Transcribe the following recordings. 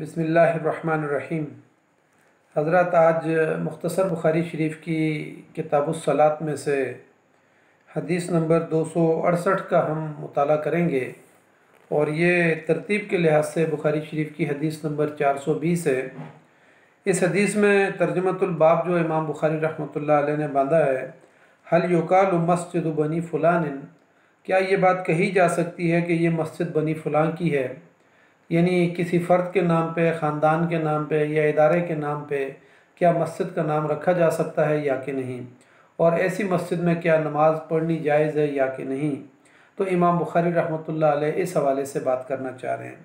بسم اللہ الرحمن الرحیم۔ حضرات، آج مختصر بخاری شریف کی کتاب الصلاۃ میں سے حدیث نمبر 268 کا ہم مطالعہ کریں گے، اور یہ ترتیب کے لحاظ سے بخاری شریف کی حدیث نمبر 420 ہے۔ اس حدیث میں ترجمۃ الباب جو امام بخاری رحمۃ اللہ علیہ نے باندھا ہے، حل یقال مسجد بنی فلان، کیا یہ بات کہی جا سکتی ہے کہ یہ مسجد بنی فلاں کی ہے؟ یعنی کسی فرد کے نام پہ، خاندان کے نام پہ یا ادارے کے نام پہ کیا مسجد کا نام رکھا جا سکتا ہے یا کہ نہیں، اور ایسی مسجد میں کیا نماز پڑھنی جائز ہے یا کہ نہیں؟ تو امام بخاری رحمۃ اللہ علیہ اس حوالے سے بات کرنا چاہ رہے ہیں۔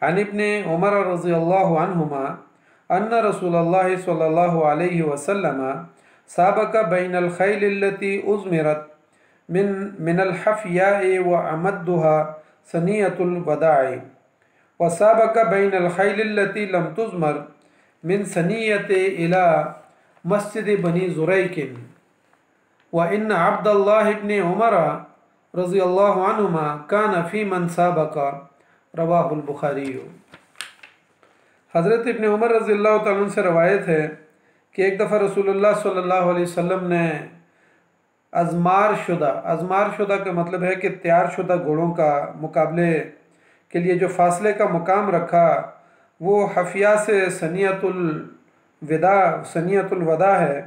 عن ابن عمر رضی اللہ عنہما ان رسول اللہ صلی اللہ علیہ وسلم سابق بین الخیل التي ازمرت من الحفیاء وعمدها ثنیۃ الوداع، وسابق بین الخیل التي لم تزمر من ثنیۃ الى مسجد بنی زریق، وان عبد اللہ ابن عمر رضی اللہ عنہما کان فی من سابق، رواہ البخاری۔ حضرت ابن عمر رضی اللہ تعالیٰ عنہ سے روایت ہے کہ ایک دفعہ رسول اللہ صلی اللہ علیہ وسلم نے ازمار شدہ کا مطلب ہے کہ تیار شدہ گھوڑوں کا مقابلے کے لیے جو فاصلے کا مقام رکھا، وہ حفیہ سے ثنیۃ الوداع ہے،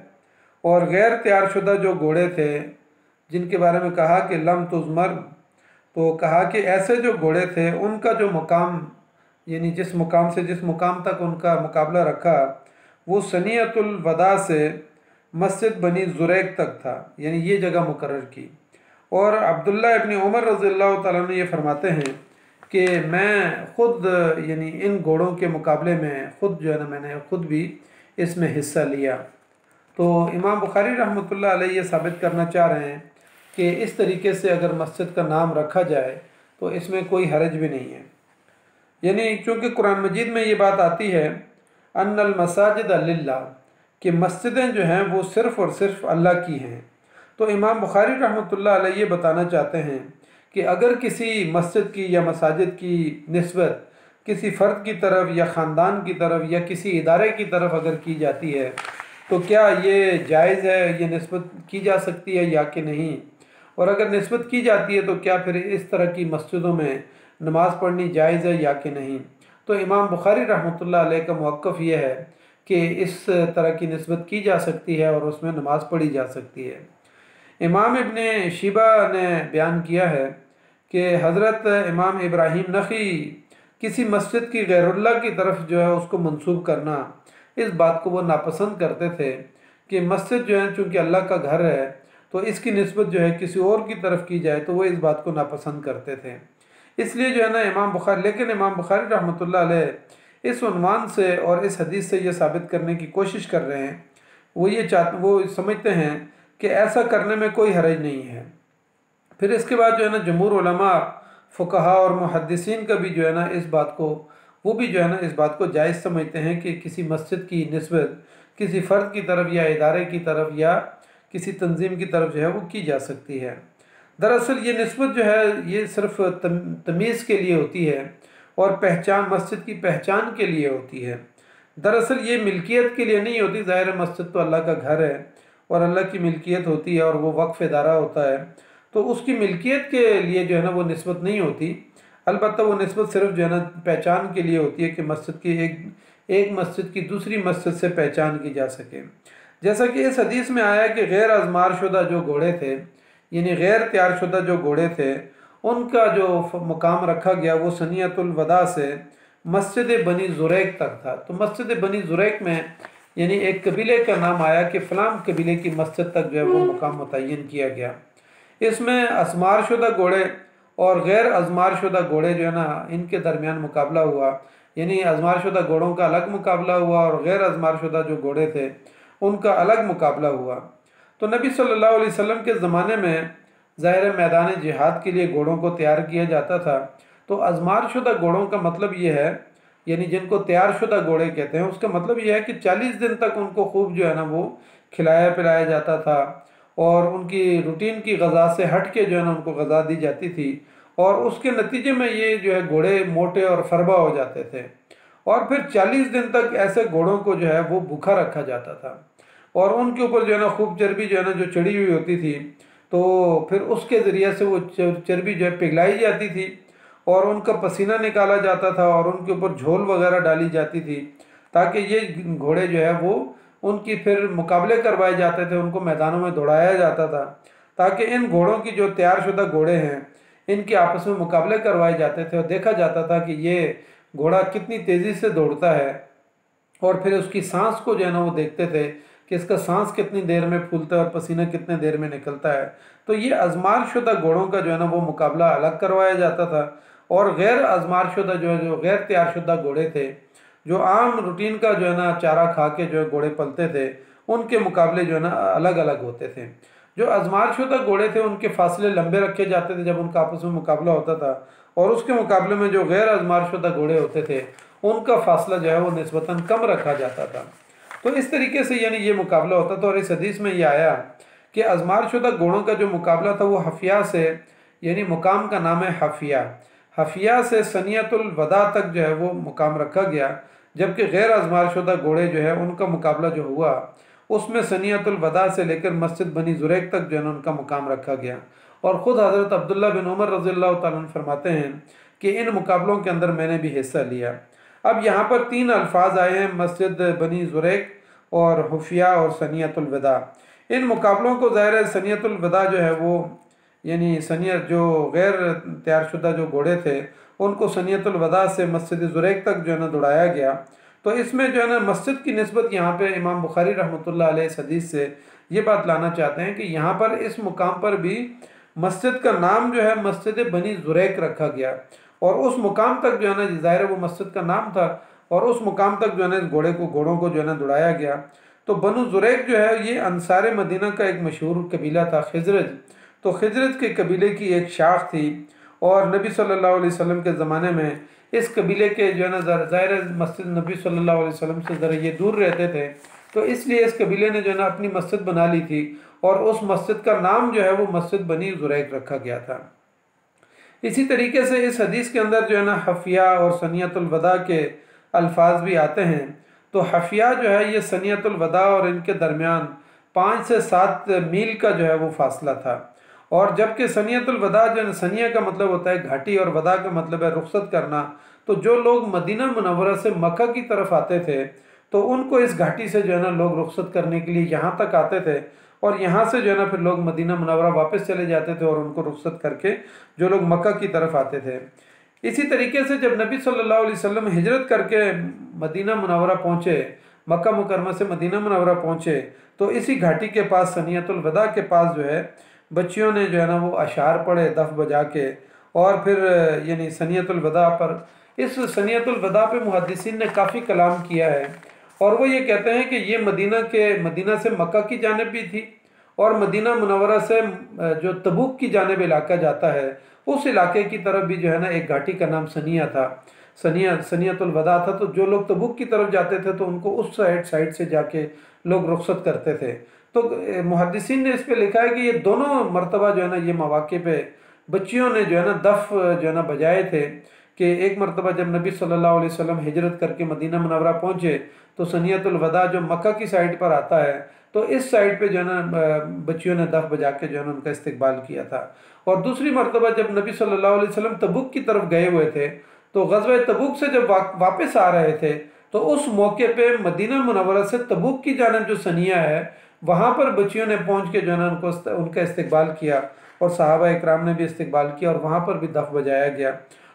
اور غیر تیار شدہ جو گھوڑے تھے جن کے بارے میں کہا کہ لم تزمر، تو کہا کہ ایسے جو گھوڑے تھے ان کا جو مقام، یعنی جس مقام سے جس مقام تک ان کا مقابلہ رکھا، وہ ثنیۃ الوداع سے مسجد بنی زریق تک تھا، یعنی یہ جگہ مقرر کی۔ اور عبداللہ ابن عمر رضی اللہ تعالیٰ عنہ یہ فرماتے ہیں کہ میں خود یعنی ان گھوڑوں کے مقابلے میں میں نے خود بھی اس میں حصہ لیا۔ تو امام بخاری رحمۃ اللہ علیہ یہ ثابت کرنا چاہ رہے ہیں کہ اس طریقے سے اگر مسجد کا نام رکھا جائے تو اس میں کوئی حرج بھی نہیں ہے، یعنی چونکہ قرآن مجید میں یہ بات آتی ہے ان المساجد للہ، کہ مسجدیں جو ہیں وہ صرف اور صرف اللہ کی ہیں، تو امام بخاری رحمۃ اللہ علیہ یہ بتانا چاہتے ہیں کہ اگر کسی مسجد کی یا مساجد کی نسبت کسی فرد کی طرف یا خاندان کی طرف یا کسی ادارے کی طرف اگر کی جاتی ہے تو کیا یہ جائز ہے، یہ نسبت کی جا سکتی ہے یا کہ نہیں؟ اور اگر نسبت کی جاتی ہے تو کیا پھر اس طرح کی مسجدوں میں نماز پڑھنی جائز ہے یا کہ نہیں؟ تو امام بخاری رحمۃ اللہ علیہ کا موقف یہ ہے کہ اس طرح کی نسبت کی جا سکتی ہے اور اس میں نماز پڑھی جا سکتی ہے۔ امام ابن شیبہ نے بیان کیا ہے کہ حضرت امام ابراہیم نخعی کسی مسجد کی غیر اللہ کی طرف جو ہے اس کو منسوب کرنا، اس بات کو وہ ناپسند کرتے تھے کہ مسجد جو ہے چونکہ اللہ کا گھر ہے تو اس کی نسبت جو ہے کسی اور کی طرف کی جائے، تو وہ اس بات کو ناپسند کرتے تھے۔ اس لیے جو ہے نا امام بخاری رحمۃ اللہ علیہ اس عنوان سے اور اس حدیث سے یہ ثابت کرنے کی کوشش کر رہے ہیں، وہ سمجھتے ہیں کہ ایسا کرنے میں کوئی حرج نہیں ہے۔ پھر اس کے بعد جو ہے نا جمہور علماء، فقہاء اور محدثین کا بھی جو ہے نا اس بات کو جائز سمجھتے ہیں کہ کسی مسجد کی نسبت کسی فرد کی طرف یا ادارے کی طرف یا کسی تنظیم کی طرف جو ہے وہ کی جا سکتی ہے۔ دراصل یہ نسبت جو ہے یہ صرف تمیز کے لیے ہوتی ہے اور مسجد کی پہچان کے لیے ہوتی ہے، دراصل یہ ملکیت کے لیے نہیں ہوتی۔ ظاہر مسجد تو اللہ کا گھر ہے اور اللہ کی ملکیت ہوتی ہے اور وہ وقف ادارہ ہوتا ہے، تو اس کی ملکیت کے لیے جو ہے نا وہ نسبت نہیں ہوتی، البتہ وہ نسبت صرف جو ہے نا پہچان کے لیے ہوتی ہے کہ مسجد کی ایک مسجد کی دوسری مسجد سے پہچان کی جا سکے۔ جیسا کہ اس حدیث میں آیا کہ غیر ازمار شدہ جو گھوڑے تھے، یعنی غیر تیار شدہ جو گھوڑے تھے، ان کا جو مقام رکھا گیا وہ ثنیۃ الوداع سے مسجد بنی زریق تک تھا۔ تو مسجد بنی زریق میں یعنی ایک قبیلے کا نام آیا کہ فلاں قبیلے کی مسجد تک جو ہے وہ مقام متعین کیا گیا۔ اس میں ازمار شدہ گھوڑے اور غیر ازمار شدہ گھوڑے جو ہے نا ان کے درمیان مقابلہ ہوا، یعنی ازمار شدہ گھوڑوں کا الگ مقابلہ ہوا اور غیر ازمار شدہ جو گھوڑے تھے ان کا الگ مقابلہ ہوا۔ تو نبی صلی اللہ علیہ وسلم کے زمانے میں ظاہر میدان جہاد کے لیے گھوڑوں کو تیار کیا جاتا تھا، تو ازمار شدہ گھوڑوں کا مطلب یہ ہے، یعنی جن کو تیار شدہ گھوڑے کہتے ہیں، اس کا مطلب یہ ہے کہ 40 دن تک ان کو خوب جو ہے نا وہ کھلایا پلایا جاتا تھا اور ان کی روٹین کی غذا سے ہٹ کے جو ہے نا ان کو غذا دی جاتی تھی، اور اس کے نتیجے میں یہ جو ہے گھوڑے موٹے اور فربا ہو جاتے تھے، اور پھر 40 دن تک ایسے گھوڑوں کو جو ہے وہ بھوکا رکھا جاتا تھا، اور ان کے اوپر جو ہے نا خوب چربی جو ہے نا جو چڑھی ہوئی ہوتی تھی، تو پھر اس کے ذریعے سے وہ چربی جو ہے پگھلائی جاتی تھی اور ان کا پسینہ نکالا جاتا تھا اور ان کے اوپر جھول وغیرہ ڈالی جاتی تھی، تاکہ یہ گھوڑے جو ہے وہ ان کی پھر مقابلے کروائے جاتے تھے، ان کو میدانوں میں دوڑایا جاتا تھا، تاکہ ان گھوڑوں کی جو تیار شدہ گھوڑے ہیں ان کے آپس میں مقابلے کروائے جاتے تھے، اور دیکھا جاتا تھا کہ یہ گھوڑا کتنی تیزی سے دوڑتا ہے، اور پھر اس کی سانس کو جو ہے نا وہ دیکھتے تھے کہ اس کا سانس کتنی دیر میں پھولتا ہے اور پسینہ کتنے دیر میں نکلتا ہے۔ تو یہ ازمار شدہ گھوڑوں کا جو ہے نا وہ مقابلہ الگ کروایا جاتا تھا، اور غیر ازمار شدہ جو غیر تیار شدہ گھوڑے تھے، جو عام روٹین کا جو ہے نا چارہ کھا کے جو ہے گھوڑے پلتے تھے، ان کے مقابلے جو ہے نا الگ الگ ہوتے تھے۔ جو ازمار شدہ گھوڑے تھے ان کے فاصلے لمبے رکھے جاتے تھے جب ان کا آپس میں مقابلہ ہوتا تھا، اور اس کے مقابلے میں جو غیر ازمار شدہ گھوڑے ہوتے تھے ان کا فاصلہ جو ہے وہ نسبتاً کم رکھا جاتا تھا۔ تو اس طریقے سے یعنی یہ مقابلہ ہوتا تھا، اور اس حدیث میں یہ آیا کہ ازمار شدہ گھوڑوں کا جو مقابلہ تھا وہ حفیہ سے، یعنی مقام کا نام ہے حفیہ، حفیہ سے ثنیۃ الوداع تک جو ہے وہ مقام رکھا گیا، جبکہ غیر ازمار شدہ گھوڑے جو ہے ان کا مقابلہ جو ہوا اس میں ثنیۃ الوداع سے لے کر مسجد بنی زریق تک جو ہے ان کا مقام رکھا گیا۔ اور خود حضرت عبداللہ بن عمر رضی اللہ تعالیٰ عنہ فرماتے ہیں کہ ان مقابلوں کے اندر میں نے بھی حصہ لیا۔ اب یہاں پر 3 الفاظ آئے ہیں، مسجد بنی زریق اور حفیہ اور ثنیۃ الوداع۔ ان مقابلوں کو ظاہر ہے ثنیۃ الوداع جو ہے وہ یعنی جو غیر تیار شدہ جو گھوڑے تھے ان کو ثنیۃ الوداع سے مسجد زریق تک جو ہے نا دوڑایا گیا۔ تو اس میں جو ہے نا مسجد کی نسبت یہاں پہ امام بخاری رحمۃ اللہ علیہ اس حدیث سے یہ بات لانا چاہتے ہیں کہ یہاں پر اس مقام پر بھی مسجد کا نام جو ہے مسجد بنی زریق رکھا گیا، اور اس مقام تک جو ہے نا ظاہر وہ مسجد کا نام تھا، اور اس مقام تک جو ہے نا اس گھوڑوں کو جو ہے نا دوڑایا گیا۔ تو بنو زریق جو ہے یہ انصار مدینہ کا ایک مشہور قبیلہ تھا، خزرج۔ تو خزرج کے قبیلے کی ایک شاخ تھی، اور نبی صلی اللہ علیہ وسلم کے زمانے میں اس قبیلے کے جو ہے نا ظاہر مسجد نبی صلی اللہ علیہ وسلم سے ذرا یہ دور رہتے تھے، تو اس لیے اس قبیلے نے جو ہے نا اپنی مسجد بنا لی تھی، اور اس مسجد کا نام جو ہے وہ مسجد بنی زریق رکھا گیا تھا۔ اسی طریقے سے اس حدیث کے اندر جو ہے نا حفیہ اور ثنیۃ الوداع کے الفاظ بھی آتے ہیں۔ تو حفیہ جو ہے یہ ثنیۃ الوداع اور ان کے درمیان 5 سے 7 میل کا جو ہے وہ فاصلہ تھا، اور جبکہ ثنیۃ الوداع جو ہے ثنیہ کا مطلب ہوتا ہے گھاٹی اور وداع کا مطلب ہے رخصت کرنا۔ تو جو لوگ مدینہ منورہ سے مکہ کی طرف آتے تھے تو ان کو اس گھاٹی سے جو ہے نا لوگ رخصت کرنے کے لیے یہاں تک آتے تھے، اور یہاں سے جو ہے نا پھر لوگ مدینہ منورہ واپس چلے جاتے تھے، اور ان کو رخصت کر کے جو لوگ مکہ کی طرف آتے تھے۔ اسی طریقے سے جب نبی صلی اللہ علیہ وسلم ہجرت کر کے مدینہ منورہ پہنچے، مکہ مکرمہ سے مدینہ منورہ پہنچے، تو اسی گھاٹی کے پاس ثنیۃ الوداع کے پاس جو ہے بچیوں نے جو ہے نا وہ اشعار پڑھے دف بجا کے، اور پھر یعنی ثنیۃ الوداع پر، اس ثنیۃ الوداع پہ محدثین نے کافی کلام کیا ہے، اور وہ یہ کہتے ہیں کہ یہ مدینہ سے مکہ کی جانب بھی تھی، اور مدینہ منورہ سے جو تبوک کی جانب علاقہ جاتا ہے اس علاقے کی طرف بھی جو ہے نا ایک گھاٹی کا نام ثنیہ تھا، ثنیۃ الوداع تھا۔ تو جو لوگ تبوک کی طرف جاتے تھے تو ان کو اس سائڈ سے جا کے لوگ رخصت کرتے تھے۔ تو محدثین نے اس پہ لکھا ہے کہ یہ دونوں مرتبہ جو ہے نا یہ مواقع پہ بچیوں نے جو ہے نا دف جو ہے نا بجائے تھے، کہ ایک مرتبہ جب نبی صلی اللہ علیہ وسلم ہجرت کر کے مدینہ منورہ پہنچے تو ثنیۃ الوداع جو مکہ کی سائڈ پر آتا ہے، تو اس سائڈ پہ جو ہے نا بچیوں نے دف بجا کے جو ہے نا ان کا استقبال کیا تھا۔ اور دوسری مرتبہ جب نبی صلی اللہ علیہ وسلم تبوک کی طرف گئے ہوئے تھے، تو غزوہ تبوک سے جب واپس آ رہے تھے تو اس موقع پہ مدینہ منورہ سے تبوک کی جانب جو ثنیہ ہے وہاں پر بچیوں نے پہنچ کے جو ہے نا ان کا استقبال کیا، اور صحابہ اکرام نے بھی استقبال کیا، اور وہاں پر بھی دف بجایا گیا۔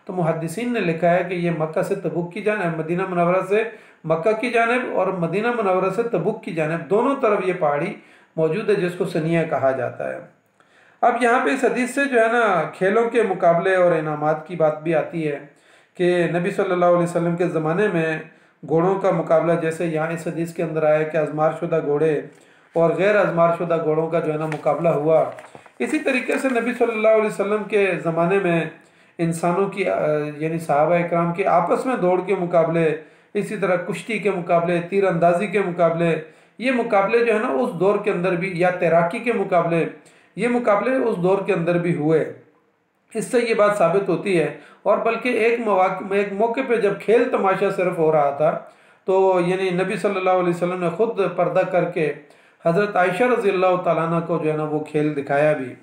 تو محدثین نے لکھا ہے کہ یہ مکہ سے تبوک کی جانب، مدینہ منورہ سے مکہ کی جانب اور مدینہ منورہ سے تبوک کی جانب دونوں طرف یہ پہاڑی موجود ہے جس کو ثنیہ کہا جاتا ہے۔ اب یہاں پہ اس حدیث سے جو ہے نا کھیلوں کے مقابلے اور انعامات کی بات بھی آتی ہے کہ نبی صلی اللہ علیہ وسلم کے زمانے میں گھوڑوں کا مقابلہ، جیسے یہاں اس حدیث کے اندر آیا کہ ازمار شدہ گھوڑے اور غیر ازمار شدہ گھوڑوں کا جو ہے نا مقابلہ ہوا، اسی طریقے سے نبی صلی اللہ علیہ وسلم کے زمانے میں انسانوں کی یعنی صحابہ اکرام کے آپس میں دوڑ کے مقابلے، اسی طرح کشتی کے مقابلے، تیر اندازی کے مقابلے، یہ مقابلے جو ہے نا اس دور کے اندر بھی، یا تیراکی کے مقابلے، یہ مقابلے اس دور کے اندر بھی ہوئے۔ اس سے یہ بات ثابت ہوتی ہے، اور بلکہ ایک موقع پہ جب کھیل تماشا صرف ہو رہا تھا تو یعنی نبی صلی اللہ علیہ وسلم نے خود پردہ کر کے حضرت عائشہ رضی اللہ تعالیٰ عنہ کو جو ہے نا وہ کھیل دکھایا بھی۔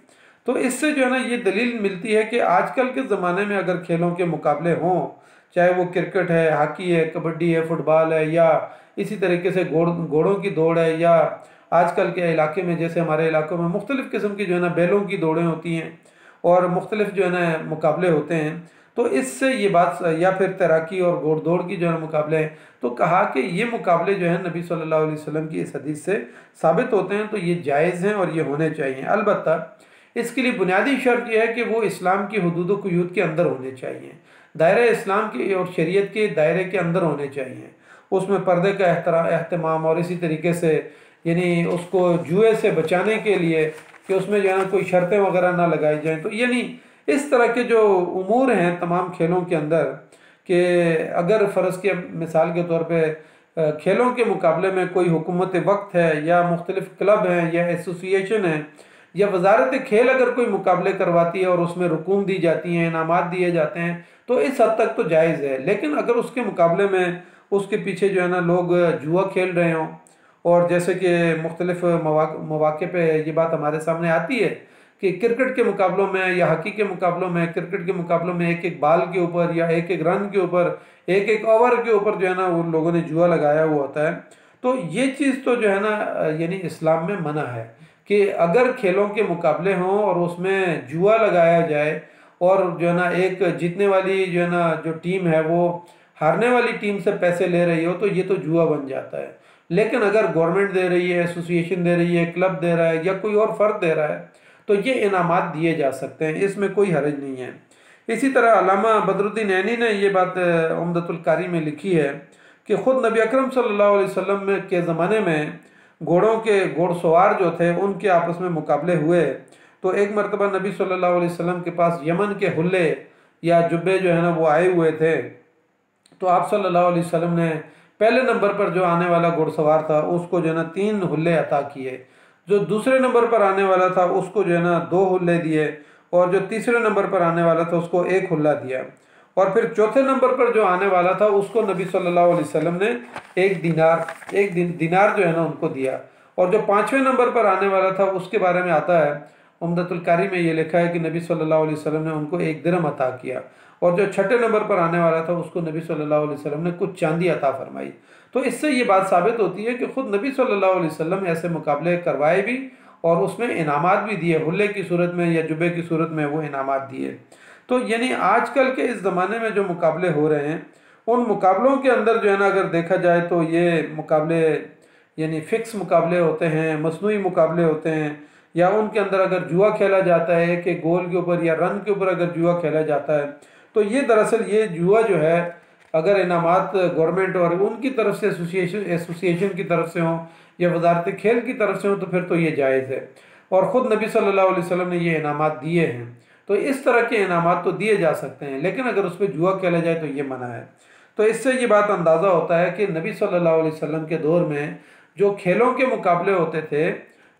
تو اس سے جو ہے نا یہ دلیل ملتی ہے کہ آج کل کے زمانے میں اگر کھیلوں کے مقابلے ہوں، چاہے وہ کرکٹ ہے، ہاکی ہے، کبڈی ہے، فٹ بال ہے، یا اسی طریقے سے گھوڑوں کی دوڑ ہے، یا آج کل کے علاقے میں جیسے ہمارے علاقوں میں مختلف قسم کی جو ہے نا بیلوں کی دوڑیں ہوتی ہیں اور مختلف جو ہے نا مقابلے ہوتے ہیں، تو اس سے یہ بات، یا پھر تیراکی اور گھوڑ دوڑ کی جو ہے نا مقابلے ہیں، تو کہا کہ یہ مقابلے جو ہیں نبی صلی اللہ علیہ وسلم کی اس حدیث سے ثابت ہوتے ہیں، تو یہ جائز ہیں اور یہ ہونے چاہیے۔ البتہ اس کے لیے بنیادی شرط یہ ہے کہ وہ اسلام کی حدود و قیود کے اندر ہونے چاہیے، دائرہ اسلام کے اور شریعت کے دائرے کے اندر ہونے چاہیے، اس میں پردے کا اہتمام، اور اسی طریقے سے یعنی اس کو جوئے سے بچانے کے لیے کہ اس میں جو ہے نا کوئی شرطیں وغیرہ نہ لگائی جائیں۔ تو یعنی اس طرح کے جو امور ہیں تمام کھیلوں کے اندر، کہ اگر فرض کے مثال کے طور پہ کھیلوں کے مقابلے میں کوئی حکومت وقت ہے، یا مختلف کلب ہیں، یا ایسوسییشن ہیں، یا وزارت کھیل اگر کوئی مقابلے کرواتی ہے اور اس میں رقوم دی جاتی ہیں، انعامات دیے جاتے ہیں، تو اس حد تک تو جائز ہے۔ لیکن اگر اس کے مقابلے میں اس کے پیچھے جو ہے نا لوگ جوا کھیل رہے ہوں، اور جیسے کہ مختلف مواقع پہ یہ بات ہمارے سامنے آتی ہے کہ کرکٹ کے مقابلوں میں یا ہاکی کے مقابلوں میں، کرکٹ کے مقابلوں میں ایک ایک بال کے اوپر یا ایک ایک رن کے اوپر، ایک ایک اوور کے اوپر جو ہے نا وہ لوگوں نے جوا لگایا ہوا ہوتا ہے، تو یہ چیز تو جو ہے نا یعنی اسلام میں منع ہے کہ اگر کھیلوں کے مقابلے ہوں اور اس میں جوا لگایا جائے، اور جو ہے نا ایک جیتنے والی جو ہے نا جو ٹیم ہے وہ ہارنے والی ٹیم سے پیسے لے رہی ہو، تو یہ تو جوا بن جاتا ہے۔ لیکن اگر گورنمنٹ دے رہی ہے، ایسوسییشن دے رہی ہے، کلب دے رہا ہے، یا کوئی اور فرد دے رہا ہے، تو یہ انعامات دیے جا سکتے ہیں، اس میں کوئی حرج نہیں ہے۔ اسی طرح علامہ بدر الدین عینی نے یہ بات عمدۃ القاری میں لکھی ہے کہ خود نبی اکرم صلی اللہ علیہ وسلم کے زمانے میں گھوڑ سوار جو تھے ان کے آپس میں مقابلے ہوئے، تو ایک مرتبہ نبی صلی اللہ علیہ وسلم کے پاس یمن کے حلے یا جبے جو ہے نا وہ آئے ہوئے تھے، تو آپ صلی اللہ علیہ وسلم نے پہلے نمبر پر جو آنے والا گھوڑ سوار تھا اس کو جو ہے نا 3 حلے عطا کیے، جو دوسرے نمبر پر آنے والا تھا اس کو جو ہے نا 2 حلے دیے، اور جو تیسرے نمبر پر آنے والا تھا اس کو 1 حلہ دیا، اور پھر چوتھے نمبر پر جو آنے والا تھا اس کو نبی صلی اللہ علیہ وسلم نے 1 دینار جو ہے نا ان کو دیا، اور جو 5ویں نمبر پر آنے والا تھا اس کے بارے میں آتا ہے عمدۃ القاری میں یہ لکھا ہے کہ نبی صلی اللہ علیہ وسلم نے ان کو 1 درہم عطا کیا، اور جو 6 نمبر پر آنے والا تھا اس کو نبی صلی اللہ علیہ وسلم نے کچھ چاندی عطا فرمائی۔ تو اس سے یہ بات ثابت ہوتی ہے کہ خود نبی صلی اللہ علیہ وسلم ایسے مقابلے کروائے بھی، اور اس میں انعامات بھی دیے، حلے کی صورت میں یا جبے کی صورت میں وہ انعامات دیے۔ تو یعنی آج کل کے اس زمانے میں جو مقابلے ہو رہے ہیں، ان مقابلوں کے اندر جو ہے نا اگر دیکھا جائے تو یہ مقابلے یعنی فکس مقابلے ہوتے ہیں، مصنوعی مقابلے ہوتے ہیں، یا ان کے اندر اگر جوا کھیلا جاتا ہے ایک ایک گول کے اوپر یا رن کے اوپر اگر جوا کھیلا جاتا ہے، تو یہ دراصل یہ جوا جو ہے اگر انعامات گورنمنٹ اور ان کی طرف سے ایسوسییشن کی طرف سے ہوں یا وزارت کھیل کی طرف سے ہوں، تو پھر تو یہ جائز ہے، اور خود نبی صلی اللہ علیہ وسلم نے یہ انعامات دیے ہیں، تو اس طرح کے انعامات تو دیے جا سکتے ہیں، لیکن اگر اس پہ جوا کھیلا جائے تو یہ منع ہے۔ تو اس سے یہ بات اندازہ ہوتا ہے کہ نبی صلی اللہ علیہ وسلم کے دور میں جو کھیلوں کے مقابلے ہوتے تھے،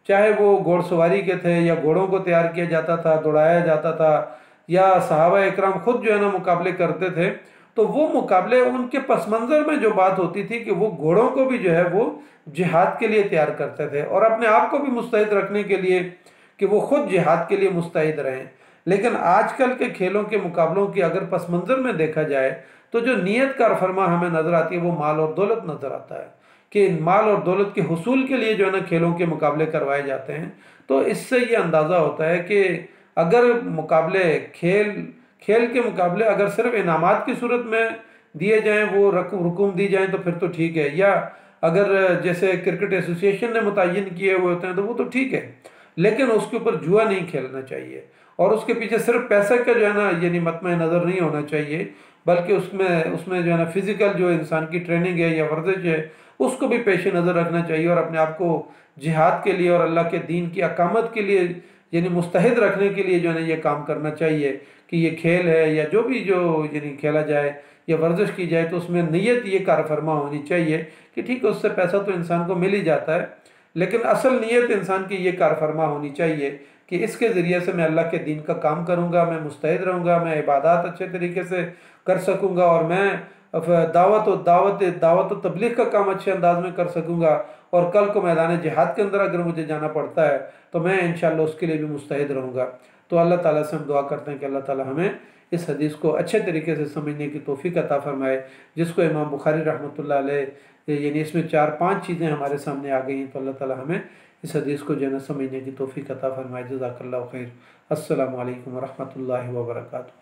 چاہے وہ گھوڑ سواری کے تھے یا گھوڑوں کو تیار کیا جاتا تھا، دوڑایا جاتا تھا، یا صحابہ اکرام خود جو ہے نا مقابلے کرتے تھے، تو وہ مقابلے ان کے پس منظر میں جو بات ہوتی تھی کہ وہ گھوڑوں کو بھی جو ہے وہ جہاد کے لیے تیار کرتے تھے، اور اپنے آپ کو بھی مستعد رکھنے کے لیے کہ وہ خود جہاد کے لیے مستعد رہیں۔ لیکن آج کل کے کھیلوں کے مقابلوں کی اگر پس منظر میں دیکھا جائے تو جو نیت کار فرما ہمیں نظر آتی ہے وہ مال اور دولت نظر آتا ہے، کہ مال اور دولت کے حصول کے لیے جو ہے نا کھیلوں کے مقابلے کروائے جاتے ہیں۔ تو اس سے یہ اندازہ ہوتا ہے کہ اگر مقابلے کھیل کے مقابلے اگر صرف انعامات کی صورت میں دیے جائیں، وہ رقوم دی جائیں، تو پھر تو ٹھیک ہے، یا اگر جیسے کرکٹ ایسوسییشن نے متعین کیے ہوئے ہوتے ہیں تو وہ تو ٹھیک ہے، لیکن اس کے اوپر جوا نہیں کھیلنا چاہیے، اور اس کے پیچھے صرف پیسے کا جو ہے نا یعنی مطمع نظر نہیں ہونا چاہیے، بلکہ اس میں جو ہے نا فزیکل جو انسان کی ٹریننگ ہے یا ورزش ہے اس کو بھی پیش نظر رکھنا چاہیے، اور اپنے آپ کو جہاد کے لیے اور اللہ کے دین کی اقامت کے لیے یعنی مستحد رکھنے کے لیے جو ہے نا یہ کام کرنا چاہیے کہ یہ کھیل ہے یا جو بھی جو یعنی کھیلا جائے یا ورزش کی جائے تو اس میں نیت یہ کار فرما ہونی چاہیے کہ ٹھیک ہے اس سے پیسہ تو انسان کو مل ہی جاتا ہے، لیکن اصل نیت انسان کی یہ کار فرما ہونی چاہیے کہ اس کے ذریعے سے میں اللہ کے دین کا کام کروں گا، میں مستعد رہوں گا، میں عبادات اچھے طریقے سے کر سکوں گا، اور میں دعوت و تبلیغ کا کام اچھے انداز میں کر سکوں گا، اور کل کو میدان جہاد کے اندر اگر مجھے جانا پڑتا ہے تو میں انشاءاللہ اس کے لیے بھی مستعد رہوں گا۔ تو اللہ تعالیٰ سے ہم دعا کرتے ہیں کہ اللہ تعالیٰ ہمیں اس حدیث کو اچھے طریقے سے سمجھنے کی توفیق عطا فرمائے، جس کو امام بخاری رحمۃ اللہ علیہ، یعنی اس میں 4-5 چیزیں ہمارے سامنے آ گئی ہیں، تو اللہ تعالیٰ ہمیں اس حدیث کو جو ہے سمجھنے کی توفیق عطا فرمائے۔ جزاک اللہ خیر۔ السلام علیکم ورحمۃ اللہ وبرکاتہ۔